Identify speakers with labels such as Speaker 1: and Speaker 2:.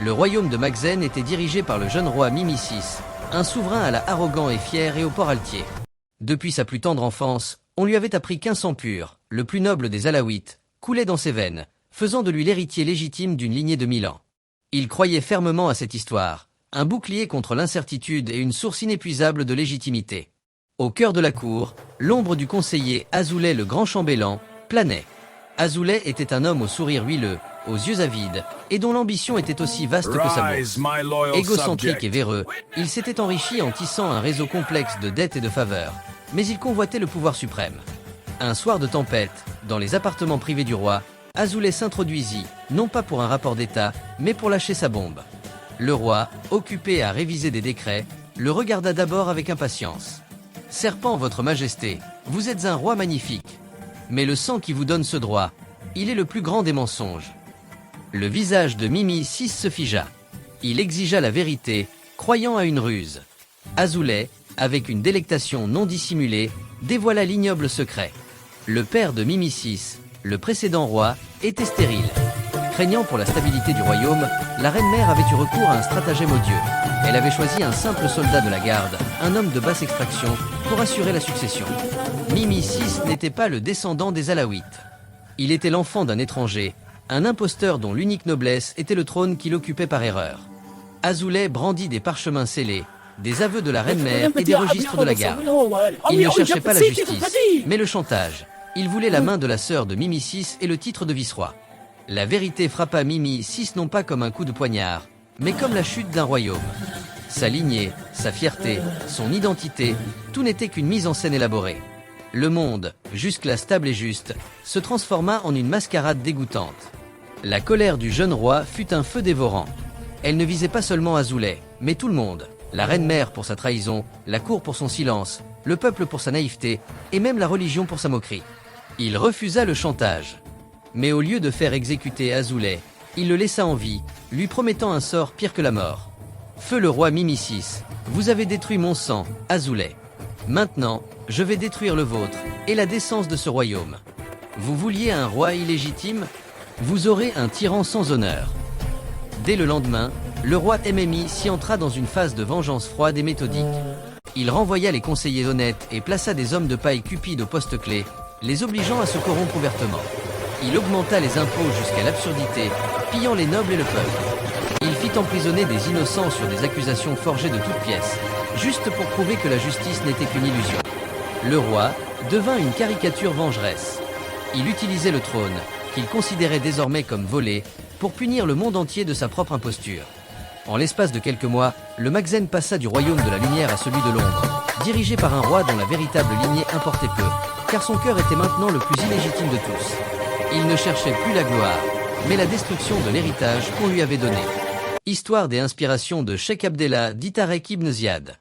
Speaker 1: Le royaume de Magzen était dirigé par le jeune roi Mimi VI, un souverain à la arrogant et fier et au port altier. Depuis sa plus tendre enfance, on lui avait appris qu'un sang pur, le plus noble des Alaouites, coulait dans ses veines, faisant de lui l'héritier légitime d'une lignée de 1000 ans. Il croyait fermement à cette histoire, un bouclier contre l'incertitude et une source inépuisable de légitimité. Au cœur de la cour, l'ombre du conseiller Azoulay le grand chambellan planait. Azoulay était un homme au sourire huileux, aux yeux avides, et dont l'ambition était aussi vaste que sa bourse. Égocentrique et véreux, il s'était enrichi en tissant un réseau complexe de dettes et de faveurs, mais il convoitait le pouvoir suprême. Un soir de tempête, dans les appartements privés du roi, Azoulay s'introduisit, non pas pour un rapport d'État, mais pour lâcher sa bombe. Le roi, occupé à réviser des décrets, le regarda d'abord avec impatience. « Serpent, votre majesté, vous êtes un roi magnifique. Mais le sang qui vous donne ce droit, il est le plus grand des mensonges. » Le visage de Mimi VI se figea. Il exigea la vérité, croyant à une ruse. Azoulay, avec une délectation non dissimulée, dévoila l'ignoble secret. Le père de Mimi VI, le précédent roi, était stérile. Craignant pour la stabilité du royaume, la reine-mère avait eu recours à un stratagème odieux. Elle avait choisi un simple soldat de la garde, un homme de basse extraction, pour assurer la succession. Mimi VI n'était pas le descendant des Alaouites. Il était l'enfant d'un étranger, un imposteur dont l'unique noblesse était le trône qu'il occupait par erreur. Azoulay brandit des parchemins scellés, des aveux de la reine-mère et des registres de la garde. Il ne cherchait pas la justice, mais le chantage. Il voulait la main de la sœur de Mimi VI et le titre de vice-roi. La vérité frappa Mimi VI non pas comme un coup de poignard, mais comme la chute d'un royaume. Sa lignée, sa fierté, son identité, tout n'était qu'une mise en scène élaborée. Le monde, jusque-là stable et juste, se transforma en une mascarade dégoûtante. La colère du jeune roi fut un feu dévorant. Elle ne visait pas seulement Azoulay, mais tout le monde. La reine-mère pour sa trahison, la cour pour son silence, le peuple pour sa naïveté, et même la religion pour sa moquerie. Il refusa le chantage. Mais au lieu de faire exécuter Azoulay, il le laissa en vie, lui promettant un sort pire que la mort. Feu le roi Mimi VI, vous avez détruit mon sang, Azoulay. Maintenant, je vais détruire le vôtre, et la décence de ce royaume. Vous vouliez un roi illégitime? Vous aurez un tyran sans honneur. Dès le lendemain, le roi Mimi s'y entra dans une phase de vengeance froide et méthodique. Il renvoya les conseillers honnêtes et plaça des hommes de paille cupides au poste clé, les obligeant à se corrompre ouvertement. Il augmenta les impôts jusqu'à l'absurdité, pillant les nobles et le peuple. Il fit emprisonner des innocents sur des accusations forgées de toutes pièces, juste pour prouver que la justice n'était qu'une illusion. Le roi devint une caricature vengeresse. Il utilisait le trône, qu'il considérait désormais comme volé, pour punir le monde entier de sa propre imposture. En l'espace de quelques mois, le Magzen passa du royaume de la lumière à celui de l'ombre, dirigé par un roi dont la véritable lignée importait peu, car son cœur était maintenant le plus illégitime de tous. Il ne cherchait plus la gloire, mais la destruction de l'héritage qu'on lui avait donné. Histoire et inspirations de Cheikh Abdellah d'Itarek Ibn Ziyad.